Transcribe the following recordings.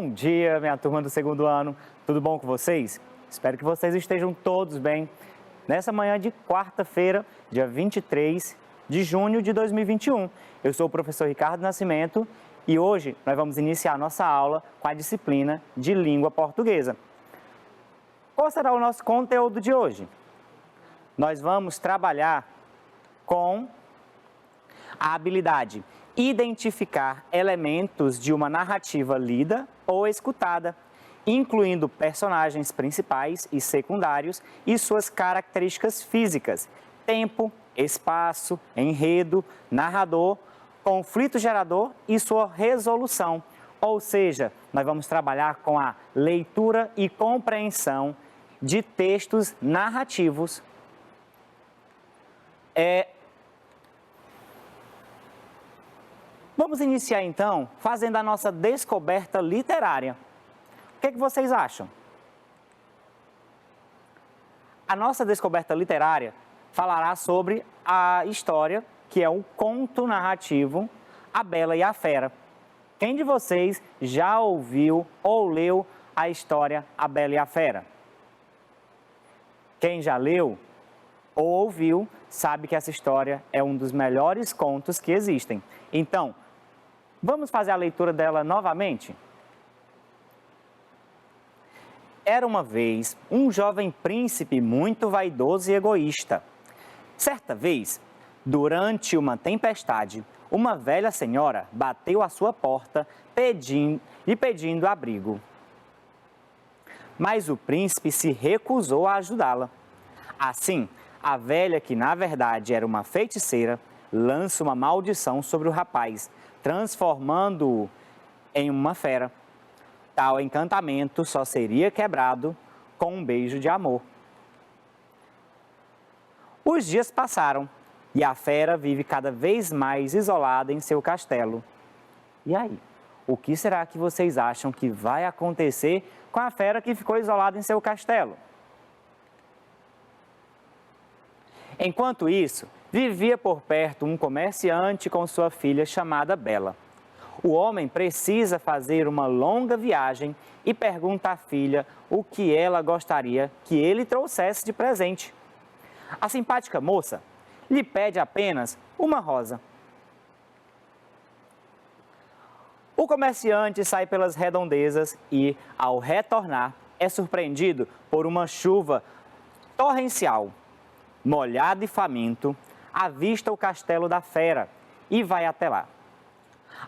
Bom dia, minha turma do segundo ano. Tudo bom com vocês? Espero que vocês estejam todos bem. Nessa manhã de quarta-feira, dia 23 de junho de 2021. Eu sou o professor Ricardo Nascimento e hoje nós vamos iniciar nossa aula com a disciplina de língua portuguesa. Qual será o nosso conteúdo de hoje? Nós vamos trabalhar com a habilidade identificar elementos de uma narrativa lida ou escutada, incluindo personagens principais e secundários e suas características físicas, tempo, espaço, enredo, narrador, conflito gerador e sua resolução. Ou seja, nós vamos trabalhar com a leitura e compreensão de textos narrativos. Vamos iniciar então fazendo a nossa descoberta literária. O que é que vocês acham? A nossa descoberta literária falará sobre a história, que é o conto narrativo A Bela e a Fera. Quem de vocês já ouviu ou leu a história A Bela e a Fera? Quem já leu ou ouviu sabe que essa história é um dos melhores contos que existem. Então, vamos fazer a leitura dela novamente? Era uma vez um jovem príncipe muito vaidoso e egoísta. Certa vez, durante uma tempestade, uma velha senhora bateu à sua porta pedindo abrigo. Mas o príncipe se recusou a ajudá-la. Assim, a velha, que na verdade era uma feiticeira, lança uma maldição sobre o rapaz, transformando-o em uma fera. Tal encantamento só seria quebrado com um beijo de amor. Os dias passaram e a fera vive cada vez mais isolada em seu castelo. E aí, o que será que vocês acham que vai acontecer com a fera que ficou isolada em seu castelo? Enquanto isso, vivia por perto um comerciante com sua filha chamada Bela. O homem precisa fazer uma longa viagem e pergunta à filha o que ela gostaria que ele trouxesse de presente. A simpática moça lhe pede apenas uma rosa. O comerciante sai pelas redondezas e, ao retornar, é surpreendido por uma chuva torrencial. Molhado e faminto, avista o castelo da fera e vai até lá.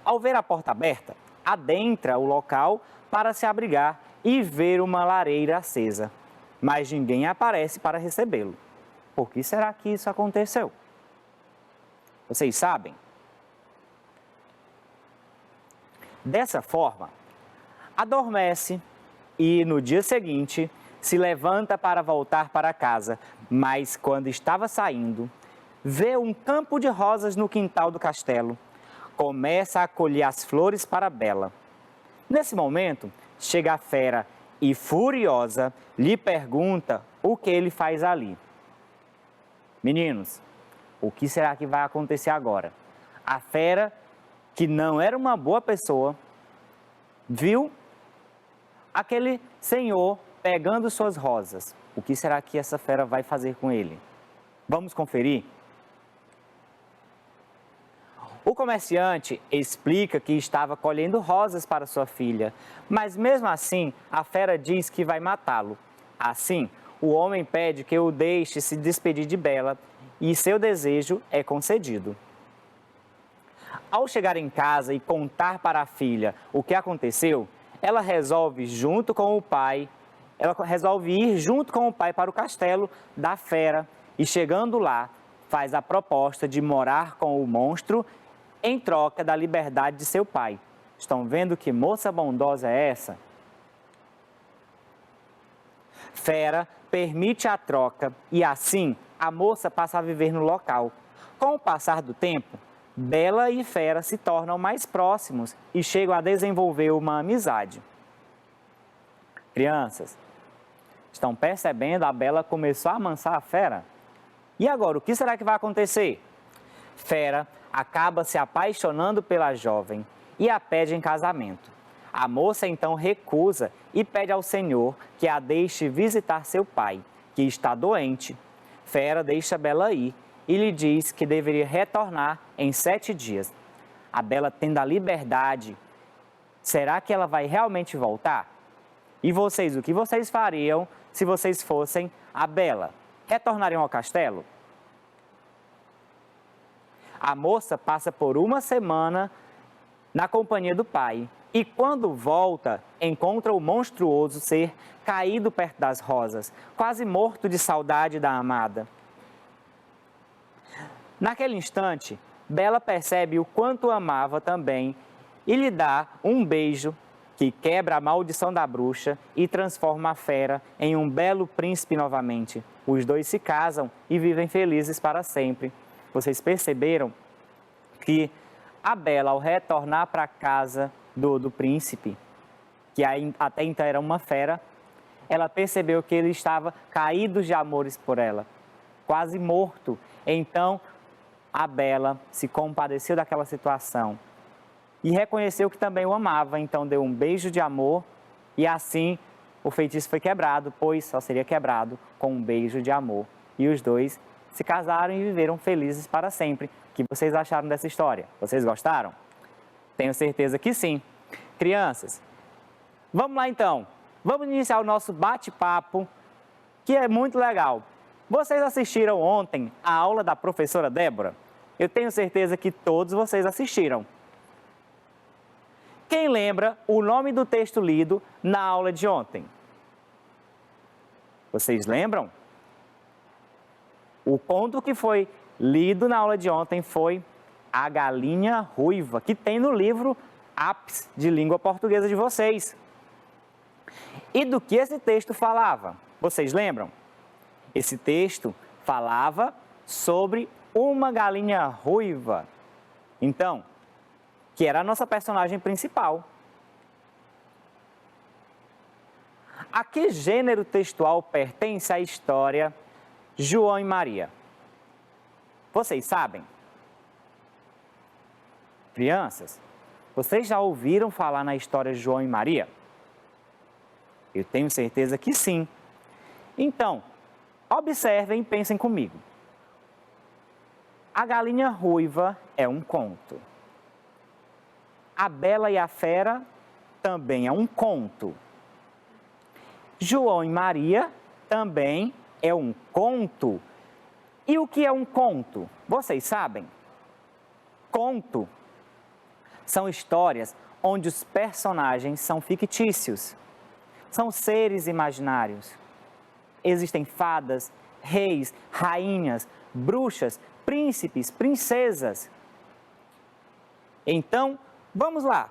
Ao ver a porta aberta, adentra o local para se abrigar e ver uma lareira acesa. Mas ninguém aparece para recebê-lo. Por que será que isso aconteceu? Vocês sabem? Dessa forma, adormece e no dia seguinte se levanta para voltar para casa, mas quando estava saindo, vê um campo de rosas no quintal do castelo. Começa a colher as flores para Bela. Nesse momento, chega a fera e, furiosa, lhe pergunta o que ele faz ali. Meninos, o que será que vai acontecer agora? A fera, que não era uma boa pessoa, viu aquele senhor pegando suas rosas. O que será que essa fera vai fazer com ele? Vamos conferir? O comerciante explica que estava colhendo rosas para sua filha, mas mesmo assim a fera diz que vai matá-lo. Assim, o homem pede que o deixe se despedir de Bela e seu desejo é concedido. Ao chegar em casa e contar para a filha o que aconteceu, ela resolve ir junto com o pai para o castelo da fera e, chegando lá, faz a proposta de morar com o monstro em troca da liberdade de seu pai. Estão vendo que moça bondosa é essa? Fera permite a troca e assim a moça passa a viver no local. Com o passar do tempo, Bela e Fera se tornam mais próximos e chegam a desenvolver uma amizade. Crianças, estão percebendo? A Bela começou a amansar a Fera? E agora, o que será que vai acontecer? Fera acaba se apaixonando pela jovem e a pede em casamento. A moça então recusa e pede ao Senhor que a deixe visitar seu pai, que está doente. Fera deixa Bela ir e lhe diz que deveria retornar em 7 dias. A Bela, tendo a liberdade, será que ela vai realmente voltar? E vocês, o que vocês fariam se vocês fossem a Bela? Retornariam ao castelo? A moça passa por uma semana na companhia do pai e, quando volta, encontra o monstruoso ser caído perto das rosas, quase morto de saudade da amada. Naquele instante, Bela percebe o quanto amava também e lhe dá um beijo que quebra a maldição da bruxa e transforma a fera em um belo príncipe novamente. Os dois se casam e vivem felizes para sempre. Vocês perceberam que a Bela, ao retornar para a casa do príncipe, que até então era uma fera, ela percebeu que ele estava caído de amores por ela, quase morto. Então, a Bela se compadeceu daquela situação e reconheceu que também o amava, então deu um beijo de amor e assim o feitiço foi quebrado, pois só seria quebrado com um beijo de amor. E os dois se casaram e viveram felizes para sempre. O que vocês acharam dessa história? Vocês gostaram? Tenho certeza que sim. Crianças, vamos lá então. Vamos iniciar o nosso bate-papo, que é muito legal. Vocês assistiram ontem a aula da professora Débora? Eu tenho certeza que todos vocês assistiram. Quem lembra o nome do texto lido na aula de ontem? Vocês lembram? O conto que foi lido na aula de ontem foi A Galinha Ruiva, que tem no livro Apps de Língua Portuguesa de vocês. E do que esse texto falava? Vocês lembram? Esse texto falava sobre uma galinha ruiva. Então, que era a nossa personagem principal. A que gênero textual pertence a história João e Maria? Vocês sabem? Crianças, vocês já ouviram falar na história João e Maria? Eu tenho certeza que sim. Então, observem e pensem comigo. A Galinha Ruiva é um conto. A Bela e a Fera também é um conto. João e Maria também é um conto. E o que é um conto? Vocês sabem? Conto são histórias onde os personagens são fictícios. São seres imaginários. Existem fadas, reis, rainhas, bruxas, príncipes, princesas. Então, vamos lá.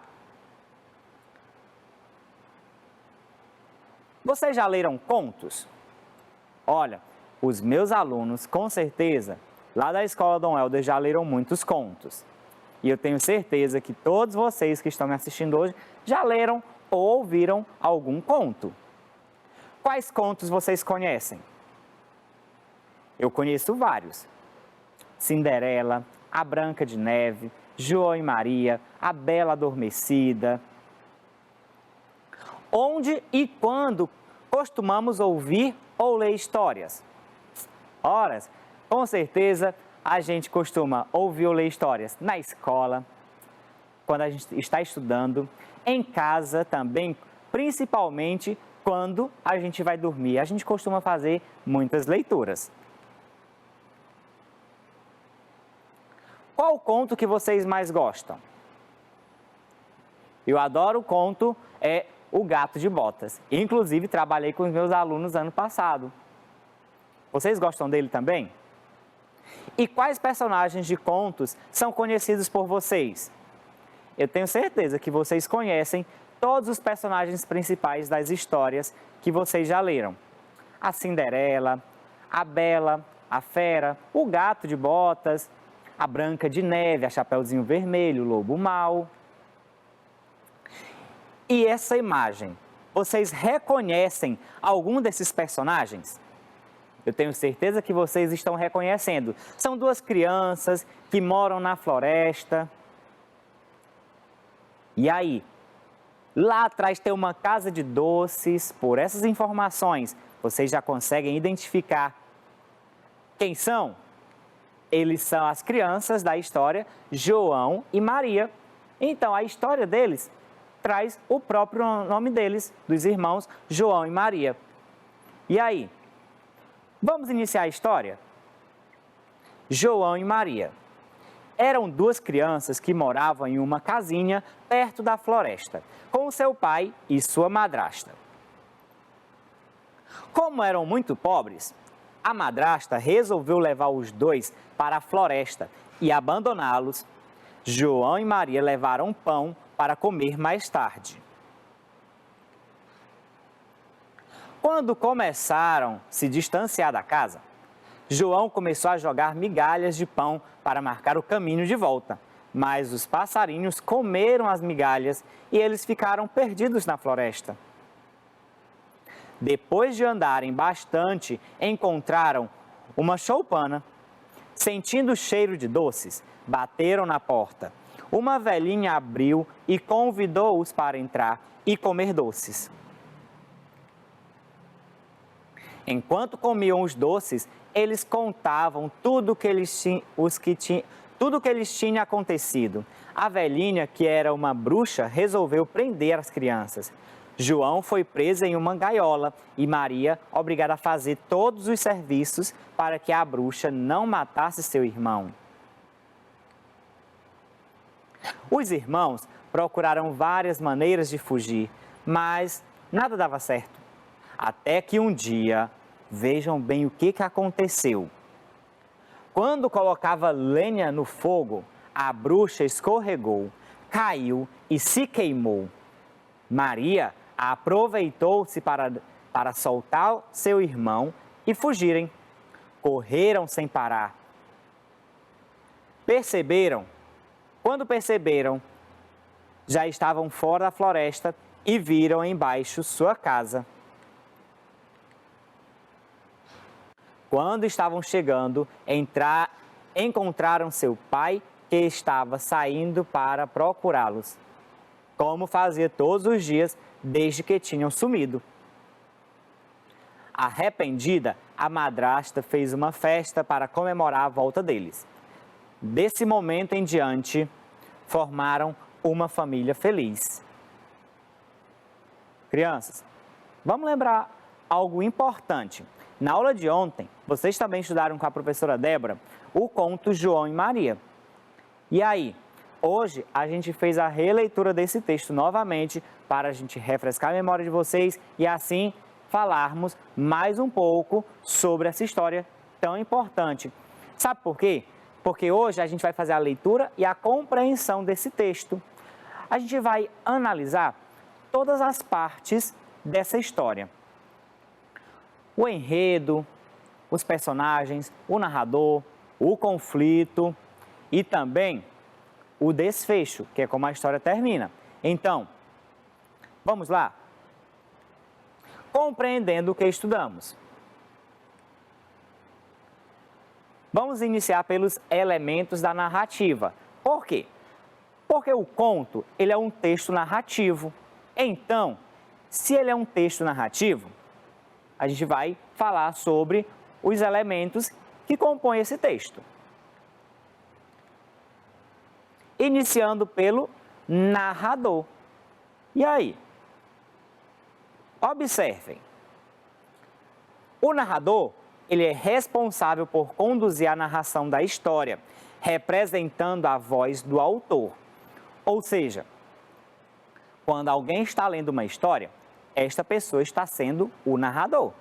Vocês já leram contos? Olha, os meus alunos, com certeza, lá da Escola Dom Helder já leram muitos contos. E eu tenho certeza que todos vocês que estão me assistindo hoje já leram ou ouviram algum conto. Quais contos vocês conhecem? Eu conheço vários. Cinderela, a Branca de Neve, João e Maria, a Bela Adormecida. Onde e quando costumamos ouvir ou ler histórias? Ora, com certeza a gente costuma ouvir ou ler histórias na escola, quando a gente está estudando, em casa também, principalmente quando a gente vai dormir. A gente costuma fazer muitas leituras. Qual o conto que vocês mais gostam? Eu adoro o conto O Gato de Botas. Inclusive, trabalhei com os meus alunos ano passado. Vocês gostam dele também? E quais personagens de contos são conhecidos por vocês? Eu tenho certeza que vocês conhecem todos os personagens principais das histórias que vocês já leram. A Cinderela, a Bela, a Fera, o Gato de Botas, a Branca de Neve, a Chapeuzinho Vermelho, o Lobo Mau. E essa imagem, vocês reconhecem algum desses personagens? Eu tenho certeza que vocês estão reconhecendo. São duas crianças que moram na floresta. E aí? Lá atrás tem uma casa de doces. Por essas informações, vocês já conseguem identificar quem são? Eles são as crianças da história, João e Maria. Então, a história deles traz o próprio nome deles, dos irmãos João e Maria. E aí? Vamos iniciar a história? João e Maria. Eram duas crianças que moravam em uma casinha perto da floresta, com seu pai e sua madrasta. Como eram muito pobres, a madrasta resolveu levar os dois para a floresta e abandoná-los. João e Maria levaram pão para comer mais tarde. Quando começaram a se distanciar da casa, João começou a jogar migalhas de pão para marcar o caminho de volta. Mas os passarinhos comeram as migalhas e eles ficaram perdidos na floresta. Depois de andarem bastante, encontraram uma choupana. Sentindo o cheiro de doces, bateram na porta. Uma velhinha abriu e convidou-os para entrar e comer doces. Enquanto comiam os doces, eles contavam tudo que lhes tinha acontecido. A velhinha, que era uma bruxa, resolveu prender as crianças. João foi preso em uma gaiola e Maria obrigada a fazer todos os serviços para que a bruxa não matasse seu irmão. Os irmãos procuraram várias maneiras de fugir, mas nada dava certo. Até que um dia, vejam bem o que aconteceu. Quando colocava lenha no fogo, a bruxa escorregou, caiu e se queimou. Maria aproveitou-se para soltar seu irmão e fugirem. Correram sem parar. Quando perceberam, já estavam fora da floresta e viram embaixo sua casa. Quando estavam chegando, encontraram seu pai, que estava saindo para procurá-los, como fazia todos os dias desde que tinham sumido. Arrependida, a madrasta fez uma festa para comemorar a volta deles. Desse momento em diante, formaram uma família feliz. Crianças, vamos lembrar algo importante. Na aula de ontem, vocês também estudaram com a professora Débora o conto João e Maria. E aí, hoje a gente fez a releitura desse texto novamente para a gente refrescar a memória de vocês e assim falarmos mais um pouco sobre essa história tão importante. Sabe por quê? Porque hoje a gente vai fazer a leitura e a compreensão desse texto. A gente vai analisar todas as partes dessa história. O enredo, os personagens, o narrador, o conflito e também o desfecho, que é como a história termina. Então, vamos lá? Compreendendo o que estudamos. Vamos iniciar pelos elementos da narrativa. Por quê? Porque o conto, ele é um texto narrativo. Então, se ele é um texto narrativo, a gente vai falar sobre os elementos que compõem esse texto. Iniciando pelo narrador. E aí? Observem. O narrador, ele é responsável por conduzir a narração da história, representando a voz do autor. Ou seja, quando alguém está lendo uma história, esta pessoa está sendo o narrador.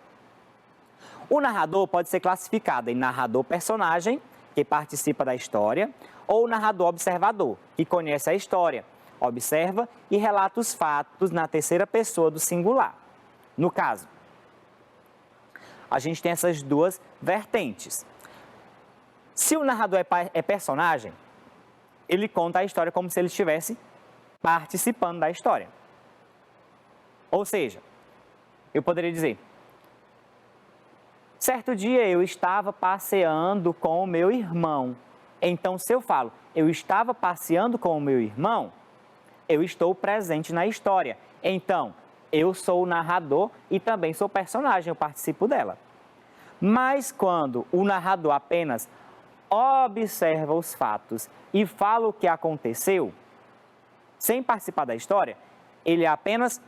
O narrador pode ser classificado em narrador personagem, que participa da história, ou narrador observador, que conhece a história, observa e relata os fatos na terceira pessoa do singular. No caso, a gente tem essas duas vertentes. Se o narrador é personagem, ele conta a história como se ele estivesse participando da história. Ou seja, eu poderia dizer: certo dia eu estava passeando com o meu irmão. Então, se eu falo, eu estava passeando com o meu irmão, eu estou presente na história. Então, eu sou o narrador e também sou personagem, eu participo dela. Mas quando o narrador apenas observa os fatos e fala o que aconteceu, sem participar da história, ele é apenas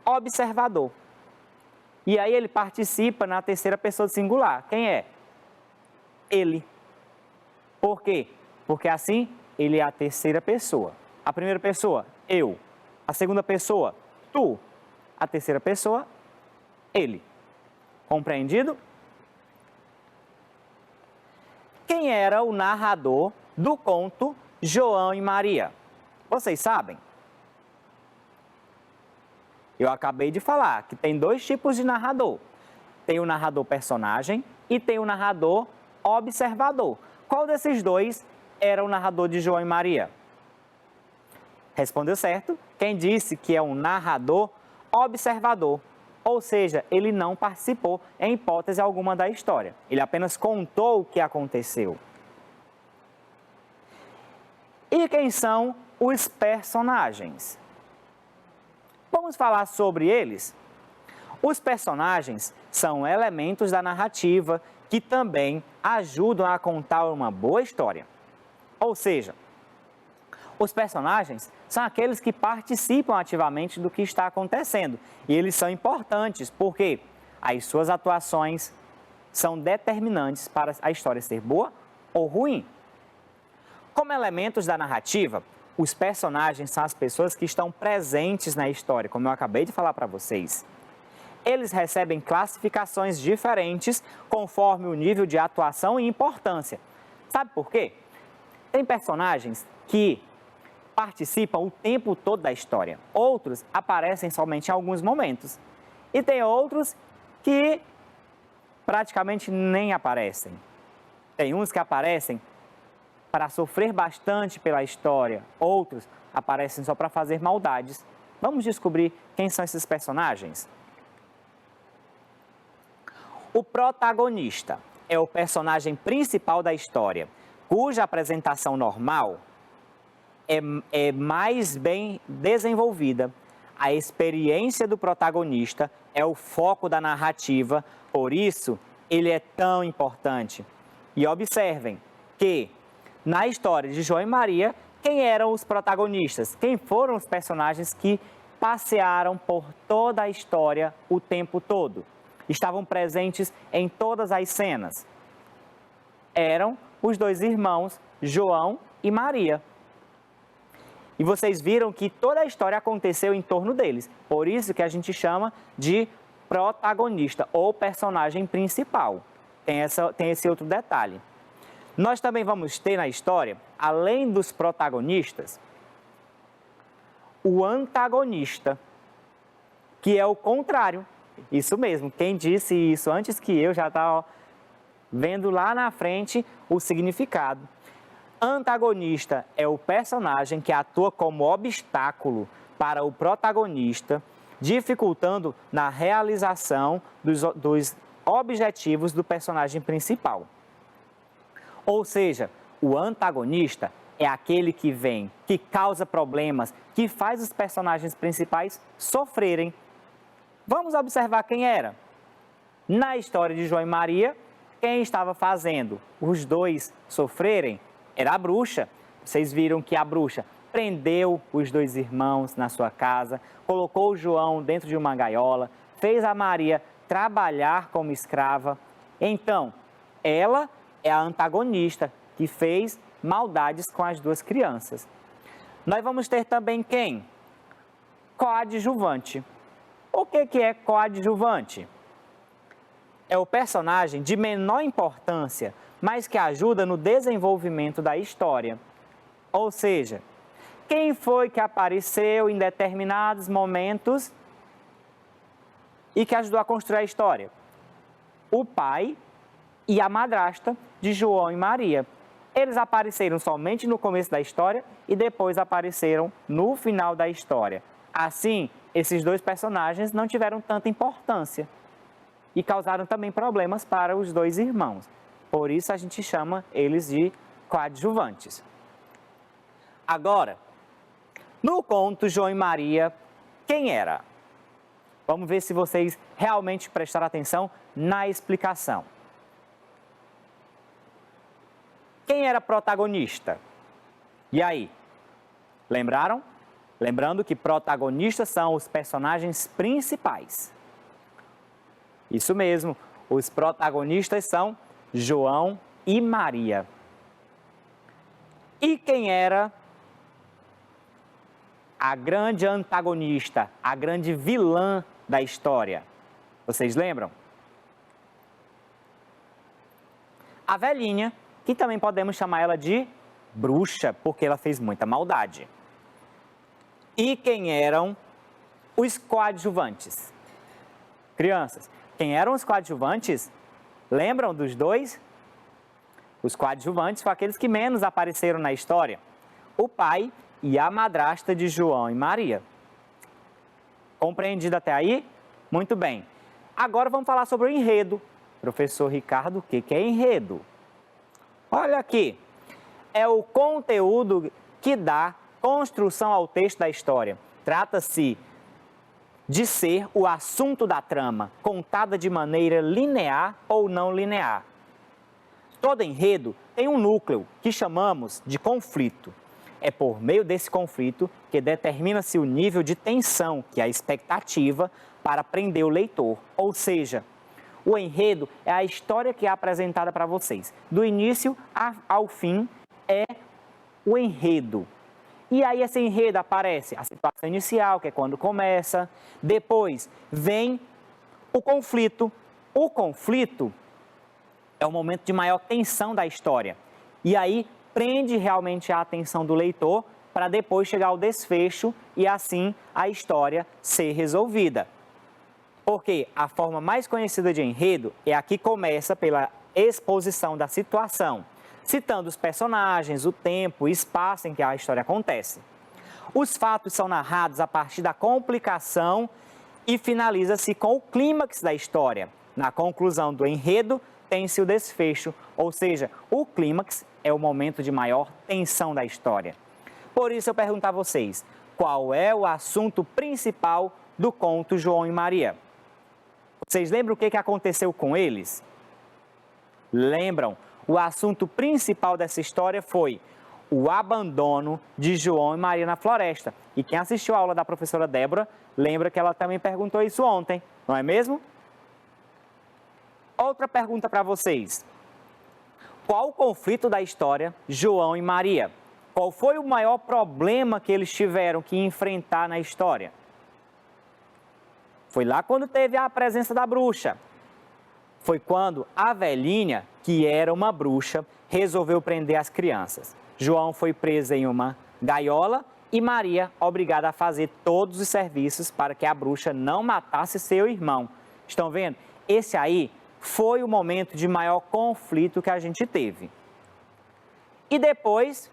observador. E aí ele participa na terceira pessoa do singular. Quem é? Ele. Por quê? Porque assim ele é a terceira pessoa. A primeira pessoa, eu. A segunda pessoa, tu. A terceira pessoa, ele. Compreendido? Quem era o narrador do conto João e Maria? Vocês sabem? Eu acabei de falar que tem dois tipos de narrador. Tem o narrador personagem e tem o narrador observador. Qual desses dois era o narrador de João e Maria? Respondeu certo. Quem disse que é um narrador observador, ou seja, ele não participou em hipótese alguma da história. Ele apenas contou o que aconteceu. E quem são os personagens? Vamos falar sobre eles? Os personagens são elementos da narrativa que também ajudam a contar uma boa história. Ou seja, os personagens são aqueles que participam ativamente do que está acontecendo. E eles são importantes porque as suas atuações são determinantes para a história ser boa ou ruim. Como elementos da narrativa, os personagens são as pessoas que estão presentes na história, como eu acabei de falar para vocês. Eles recebem classificações diferentes conforme o nível de atuação e importância. Sabe por quê? Tem personagens que participam o tempo todo da história. Outros aparecem somente em alguns momentos. E tem outros que praticamente nem aparecem. Tem uns que aparecem para sofrer bastante pela história. Outros aparecem só para fazer maldades. Vamos descobrir quem são esses personagens? O protagonista é o personagem principal da história, cuja apresentação normal é mais bem desenvolvida. A experiência do protagonista é o foco da narrativa, por isso ele é tão importante. E observem que na história de João e Maria, quem eram os protagonistas? Quem foram os personagens que passearam por toda a história o tempo todo? Estavam presentes em todas as cenas. Eram os dois irmãos, João e Maria. E vocês viram que toda a história aconteceu em torno deles. Por isso que a gente chama de protagonista ou personagem principal. Tem esse outro detalhe. Nós também vamos ter na história, além dos protagonistas, o antagonista, que é o contrário. Isso mesmo, quem disse isso antes que eu já está vendo lá na frente o significado. Antagonista é o personagem que atua como obstáculo para o protagonista, dificultando na realização dos objetivos do personagem principal. Ou seja, o antagonista é aquele que vem, que causa problemas, que faz os personagens principais sofrerem. Vamos observar quem era. Na história de João e Maria, quem estava fazendo os dois sofrerem era a bruxa. Vocês viram que a bruxa prendeu os dois irmãos na sua casa, colocou o João dentro de uma gaiola, fez a Maria trabalhar como escrava. Então, ela é a antagonista que fez maldades com as duas crianças. Nós vamos ter também quem? Coadjuvante. O que é coadjuvante? É o personagem de menor importância, mas que ajuda no desenvolvimento da história. Ou seja, quem foi que apareceu em determinados momentos e que ajudou a construir a história? O pai e a madrasta de João e Maria. Eles apareceram somente no começo da história e depois apareceram no final da história. Assim, esses dois personagens não tiveram tanta importância e causaram também problemas para os dois irmãos. Por isso a gente chama eles de coadjuvantes. Agora, No conto João e Maria, quem era? Vamos ver se vocês realmente prestaram atenção na explicação. Quem era protagonista? E aí? Lembraram? Lembrando que protagonistas são os personagens principais. Isso mesmo, os protagonistas são João e Maria. E quem era a grande antagonista, a grande vilã da história? Vocês lembram? A velhinha, que também podemos chamar ela de bruxa, porque ela fez muita maldade. E quem eram os coadjuvantes? Crianças, quem eram os coadjuvantes? Lembram dos dois? Os coadjuvantes foram aqueles que menos apareceram na história. O pai e a madrasta de João e Maria. Compreendido até aí? Muito bem. Agora vamos falar sobre o enredo. Professor Ricardo, o que é enredo? Olha aqui. É o conteúdo que dá construção ao texto da história. Trata-se de ser o assunto da trama, contada de maneira linear ou não linear. Todo enredo tem um núcleo que chamamos de conflito. É por meio desse conflito que determina-se o nível de tensão, que é a expectativa, para prender o leitor. Ou seja, o enredo é a história que é apresentada para vocês. Do início ao fim é o enredo. E aí esse enredo aparece a situação inicial, que é quando começa. Depois vem o conflito. O conflito é o momento de maior tensão da história. E aí prende realmente a atenção do leitor para depois chegar ao desfecho e assim a história ser resolvida. Porque a forma mais conhecida de enredo é a que começa pela exposição da situação, citando os personagens, o tempo e espaço em que a história acontece. Os fatos são narrados a partir da complicação e finaliza-se com o clímax da história. Na conclusão do enredo, tem-se o desfecho, ou seja, o clímax é o momento de maior tensão da história. Por isso eu pergunto a vocês, qual é o assunto principal do conto João e Maria? Vocês lembram o que aconteceu com eles? Lembram? O assunto principal dessa história foi o abandono de João e Maria na floresta. E quem assistiu a aula da professora Débora, lembra que ela também perguntou isso ontem, não é mesmo? Outra pergunta para vocês. Qual o conflito da história João e Maria? Qual foi o maior problema que eles tiveram que enfrentar na história? Foi lá quando teve a presença da bruxa. Foi quando a velhinha, que era uma bruxa, resolveu prender as crianças. João foi preso em uma gaiola e Maria obrigada a fazer todos os serviços para que a bruxa não matasse seu irmão. Estão vendo? Esse aí foi o momento de maior conflito que a gente teve. E depois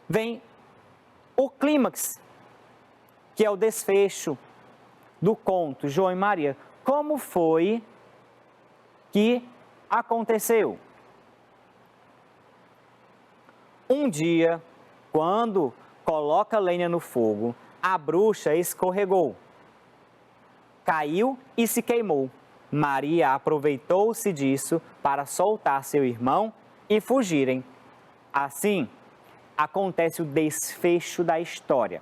vem o clímax, que é o desfecho do conto João e Maria. Como foi que aconteceu? Um dia, quando coloca lenha no fogo, a bruxa escorregou, caiu e se queimou. Maria aproveitou-se disso para soltar seu irmão e fugirem. Assim, acontece o desfecho da história.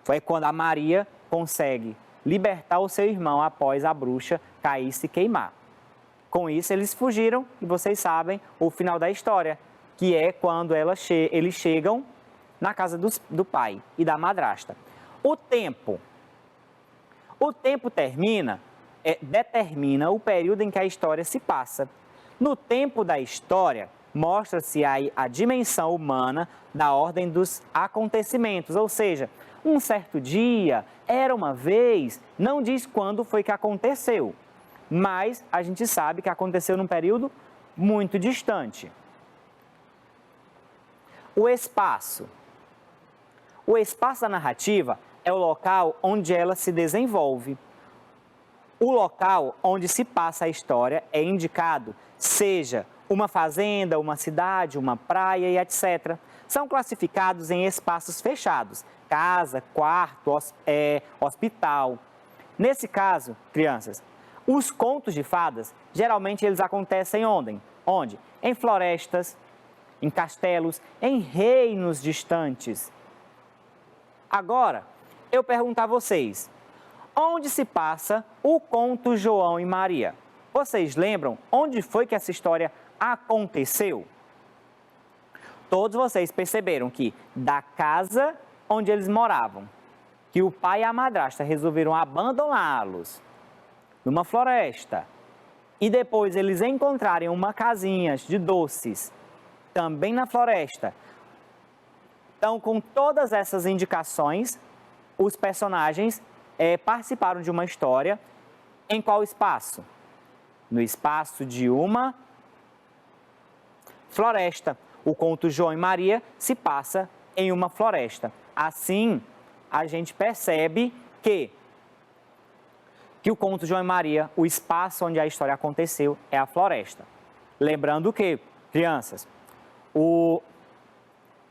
Foi quando a Maria consegue libertar o seu irmão após a bruxa cair e se queimar. Com isso, eles fugiram e vocês sabem o final da história, que é quando eles chegam na casa do pai e da madrasta. O tempo determina o período em que a história se passa. No tempo da história, mostra-se a dimensão humana da ordem dos acontecimentos, ou seja, um certo dia, era uma vez, não diz quando foi que aconteceu, mas a gente sabe que aconteceu num período muito distante. O espaço da narrativa é o local onde ela se desenvolve. O local onde se passa a história é indicado, seja uma fazenda, uma cidade, uma praia e etc. são classificados em espaços fechados, casa, quarto, hospital. Nesse caso, crianças, os contos de fadas, geralmente eles acontecem onde? Onde? Em florestas, em castelos, em reinos distantes. Agora, eu pergunto a vocês, onde se passa o conto João e Maria? Vocês lembram onde foi que essa história aconteceu? Todos vocês perceberam que da casa onde eles moravam, que o pai e a madrasta resolveram abandoná-los numa floresta e depois eles encontrarem uma casinha de doces também na floresta. Então, com todas essas indicações, os personagens participaram de uma história em qual espaço? No espaço de uma floresta. O conto João e Maria se passa em uma floresta. Assim, a gente percebe que o conto João e Maria, o espaço onde a história aconteceu, é a floresta. Lembrando que, crianças,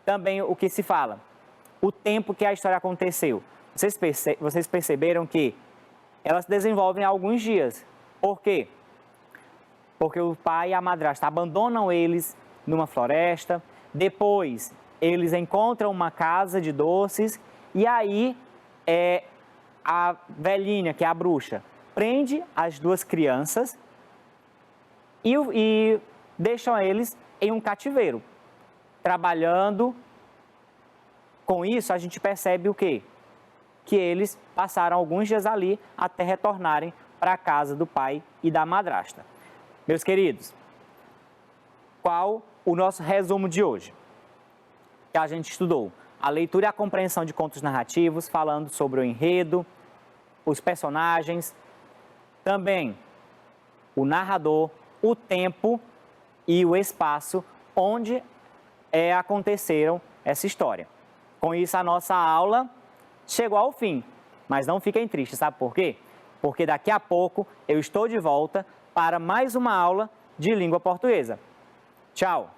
também o que se fala, o tempo que a história aconteceu. Vocês perceberam que ela se desenvolve em alguns dias. Por quê? Porque o pai e a madrasta abandonam eles numa floresta, depois eles encontram uma casa de doces e aí a velhinha, que é a bruxa, prende as duas crianças e deixam eles em um cativeiro, trabalhando. Com isso, a gente percebe o quê? Que eles passaram alguns dias ali até retornarem para a casa do pai e da madrasta. Meus queridos, qual o nosso resumo de hoje? Que a gente estudou a leitura e a compreensão de contos narrativos, falando sobre o enredo, os personagens, também o narrador, o tempo e o espaço onde aconteceram essa história. Com isso, a nossa aula chegou ao fim, mas não fiquem tristes, sabe por quê? Porque daqui a pouco eu estou de volta para mais uma aula de língua portuguesa. Tchau!